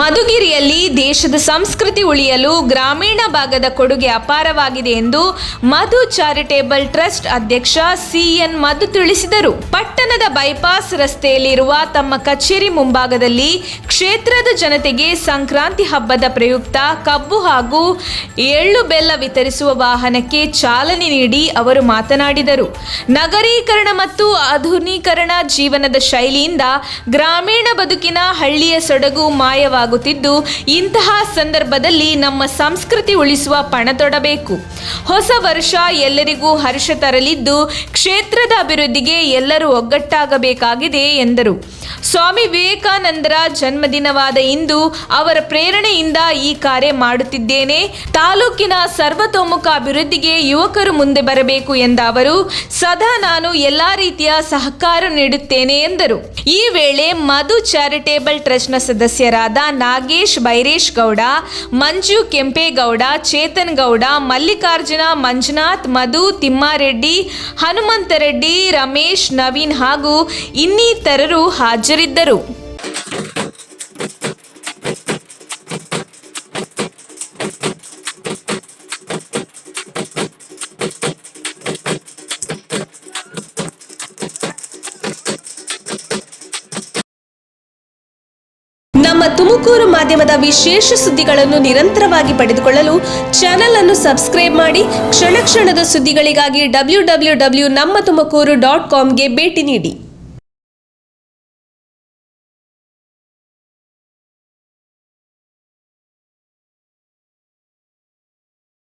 ಮಧುಗಿರಿಯಲ್ಲಿ ದೇಶದ ಸಂಸ್ಕೃತಿ ಉಳಿಯಲು ಗ್ರಾಮೀಣ ಭಾಗದ ಕೊಡುಗೆ ಅಪಾರವಾಗಿದೆ ಎಂದು ಮಧು ಚಾರಿಟೇಬಲ್ ಟ್ರಸ್ಟ್ ಅಧ್ಯಕ್ಷ ಸಿಎನ್ ಮಧು ತಿಳಿಸಿದರು. ಪಟ್ಟಣದ ಬೈಪಾಸ್ ರಸ್ತೆಯಲ್ಲಿರುವ ತಮ್ಮ ಕಚೇರಿ ಮುಂಭಾಗದಲ್ಲಿ ಕ್ಷೇತ್ರದ ಜನತೆಗೆ ಸಂಕ್ರಾಂತಿ ಹಬ್ಬದ ಪ್ರಯುಕ್ತ ಕಬ್ಬು ಹಾಗೂ ಎಳ್ಳು ಬೆಲ್ಲ ವಿತರಿಸುವ ವಾಹನಕ್ಕೆ ಚಾಲನೆ ನೀಡಿ ಅವರು ಮಾತನಾಡಿದರು. ನಗರೀಕರಣ ಮತ್ತು ಆಧುನೀಕರಣ ಜೀವನದ ಶೈಲಿಯಿಂದ ಗ್ರಾಮೀಣ ಬದುಕಿನ ಹಳ್ಳಿಯ ಸೊಡಗು ಮಾಯವಾಗುತ್ತಿದ್ದು, ಇಂತಹ ಸಂದರ್ಭದಲ್ಲಿ ನಮ್ಮ ಸಂಸ್ಕೃತಿ ಉಳಿಸುವ ಪಣ ತೊಡಬೇಕು. ಹೊಸ ವರ್ಷ ಎಲ್ಲರಿಗೂ ಹರ್ಷ ತರಲಿದ್ದು, ಕ್ಷೇತ್ರದ ಅಭಿವೃದ್ಧಿಗೆ ಎಲ್ಲರೂ ಒಗ್ಗಟ್ಟಾಗಬೇಕಾಗಿದೆ ಎಂದರು. ಸ್ವಾಮಿ ವಿವೇಕಾನಂದರ ಜನ್ಮದಿನವಾದ ಇಂದು ಅವರ ಪ್ರೇರಣೆಯಿಂದ ಈ ಕಾರ್ಯ ಮಾಡುತ್ತಿದ್ದೇನೆ. ತಾಲೂಕಿನ ಸರ್ವತೋಮುಖ ಅಭಿವೃದ್ಧಿಗೆ ಯುವಕರು ಮುಂದೆ ಬರಬೇಕು ಎಂದ ಅವರು, ಸದಾ ನಾನು ಎಲ್ಲಾ ರೀತಿಯ ಸಹಕಾರ ನೀಡುತ್ತೇನೆ ಎಂದರು. ಈ ವೇಳೆ ಮಧು ಚಾರಿಟೇಬಲ್ ಟ್ರಸ್ಟ್ನ ಸದಸ್ಯರಾದ ನಾಗೇಶ್ ಬೈರೇಶ್ ಗೌಡ, ಮಂಜು ಕೆಂಪೇಗೌಡ, ಚೇತನ್ ಗೌಡ, ಮಲ್ಲಿಕಾರ್ಜುನ, ಮಂಜುನಾಥ್, ಮಧು, ತಿಮ್ಮಾರೆಡ್ಡಿ, ಹನುಮಂತರೆಡ್ಡಿ, ರಮೇಶ್, ನವೀನ್ ಹಾಗೂ ಇನ್ನಿತರರು ಹಾಜರಿದ್ದರು. ನಮ್ಮ ತುಮಕೂರು ಮಾಧ್ಯಮದ ವಿಶೇಷ ಸುದ್ದಿಗಳನ್ನು ನಿರಂತರವಾಗಿ ಪಡೆದುಕೊಳ್ಳಲು ಚಾನೆಲ್ ಅನ್ನು ಸಬ್ಸ್ಕ್ರೈಬ್ ಮಾಡಿ. ಕ್ಷಣ ಕ್ಷಣದ ಸುದ್ದಿಗಳಿಗಾಗಿ www.nammathumakuru.com ಗೆ ಭೇಟಿ ನೀಡಿ.